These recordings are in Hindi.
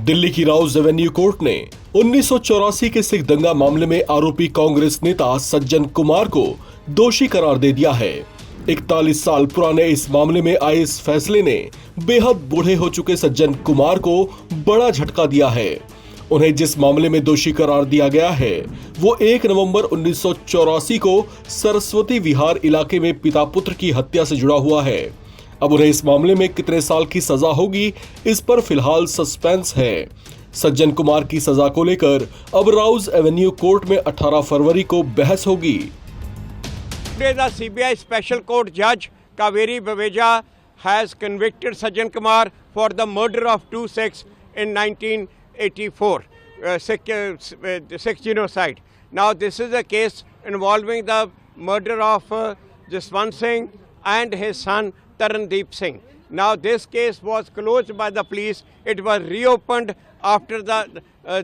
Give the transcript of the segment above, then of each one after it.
दिल्ली की राउज एवेन्यू कोर्ट ने 1984 के सिख दंगा मामले में आरोपी कांग्रेस नेता सज्जन कुमार को दोषी करार दे दिया है। 41 साल पुराने इस मामले में आए इस फैसले ने बेहद बूढ़े हो चुके सज्जन कुमार को बड़ा झटका दिया है। उन्हें जिस मामले में दोषी करार दिया गया है वो 1 नवंबर 1984 को सरस्वती विहार इलाके में पिता पुत्र की हत्या से जुड़ा हुआ है। अब उन्हें इस मामले में कितने साल की सजा होगी, इस पर फिलहाल सस्पेंस है। सज्जन कुमार की सजा को लेकर अब राउज एवेन्यू कोर्ट में 18 फरवरी को बहस होगी। The CBI Special Court Judge Kaveri Baweja has convicted Sajjan Kumar for the murder of two Sikhs in 1984, Sikh genocide. Now this is a case involving the murder of Jaswant Singh and his son Tarandeep Singh. Now this case was closed by the police. It was reopened after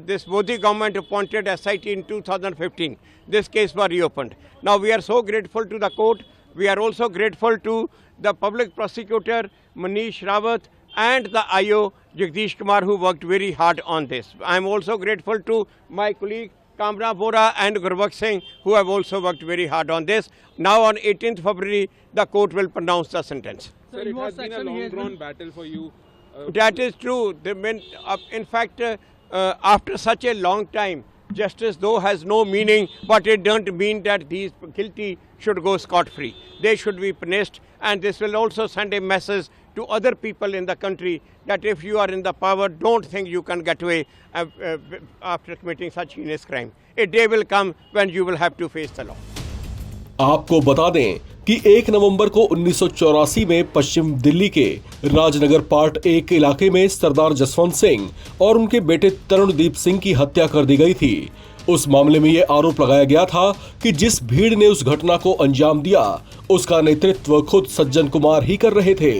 this Modi government appointed SIT in 2015. This case was reopened. Now we are so grateful to the court. We are also grateful to the public prosecutor Manish Rawat and the IO Jagdish Kumar, who worked very hard on this. I am also grateful to my colleague Kamra Bora and Gurbakh Singh, who have also worked very hard on this. Now on 18th February, the court will pronounce the sentence. Sir, it has been a long-drawn battle for you. That is true. In fact, after such a long time, justice though has no meaning, but it doesn't mean that these guilty should go scot-free. They should be punished, and this will also send a message to other people in the country that if you are in the power, don't think you can get away after committing such heinous crime. A day will come when you will have to face the law. आपको बता दें कि 1 नवंबर को 1984 में पश्चिम दिल्ली के राजनगर पार्ट 1 इलाके में सरदार जसवंत सिंह और उनके बेटे तरुणदीप सिंह की हत्या कर दी गई थी। उस मामले में यह आरोप लगाया गया था कि जिस भीड़ ने उस घटना को अंजाम दिया उसका नेतृत्व खुद सज्जन कुमार ही कर रहे थे।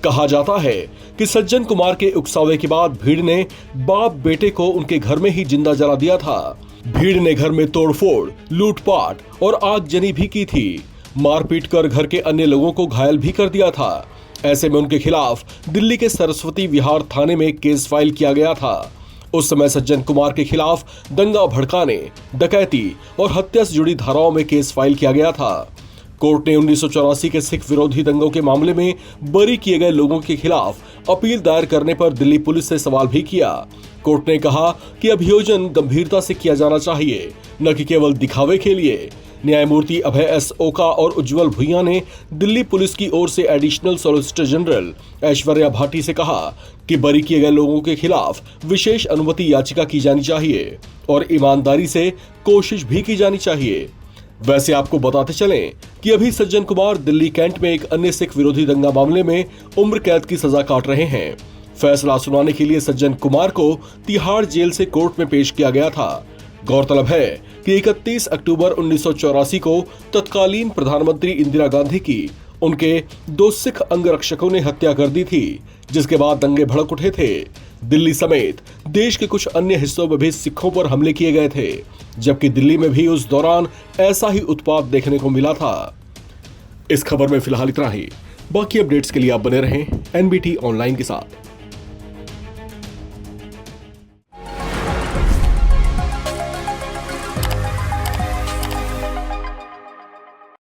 कहा जाता है कि सज्जन कुमार के उकसावे के बाद भीड़ ने बाप बेटे को उनके घर में ही जिंदा जला दिया था। भीड़ ने घर में तोड़फोड़, लूटपाट और आगजनी भी की थी। मारपीट कर घर के अन्य लोगों को घायल भी कर दिया था। ऐसे में उनके खिलाफ दिल्ली के सरस्वती विहार थाने में केस फाइल किया गया था। उस समय सज्जन कुमार के खिलाफ दंगा भड़काने, डकैती और हत्या से जुड़ी धाराओं में केस फाइल किया गया था। कोर्ट ने 1984 के सिख विरोधी दंगों के मामले में बरी किए गए लोगों के खिलाफ अपील दायर करने पर दिल्ली पुलिस से सवाल भी किया। कोर्ट ने कहा कि अभियोजन गंभीरता से किया जाना चाहिए, न कि केवल दिखावे के लिए। न्यायमूर्ति अभय एस ओका और उज्जवल भुइया ने दिल्ली पुलिस की ओर से additional solicitor general Aishwarya Bhati से कहा कि बरी किए गए लोगों के खिलाफ विशेष अनुमति याचिका की जानी चाहिए और ईमानदारी से कोशिश भी की जानी चाहिए। वैसे आपको बताते चलें कि अभी सज्जन कुमार दिल्ली कैंट में एक अन्य सिख विरोधी दंगा मामले में उम्र कैद की सजा काट रहे हैं। फैसला सुनाने के लिए सज्जन कुमार को तिहाड़ जेल से कोर्ट में पेश किया गया था। गौरतलब है कि 31 अक्टूबर 1984 को तत्कालीन प्रधानमंत्री इंदिरा गांधी की उनके 2 सिख अंगरक्षकों ने हत्या कर दी थी, जिसके बाद दंगे भड़क उठे थे। दिल्ली समेत देश के कुछ अन्य हिस्सों में भी सिखों पर हमले किए गए थे, जबकि दिल्ली में भी उस दौरान ऐसा ही उत्पात देखने को मिला था। इस खबर में फिलहाल इतना ही। बाकी अपडेट्स के लिए आप बने रहें NBT ऑनलाइन के साथ।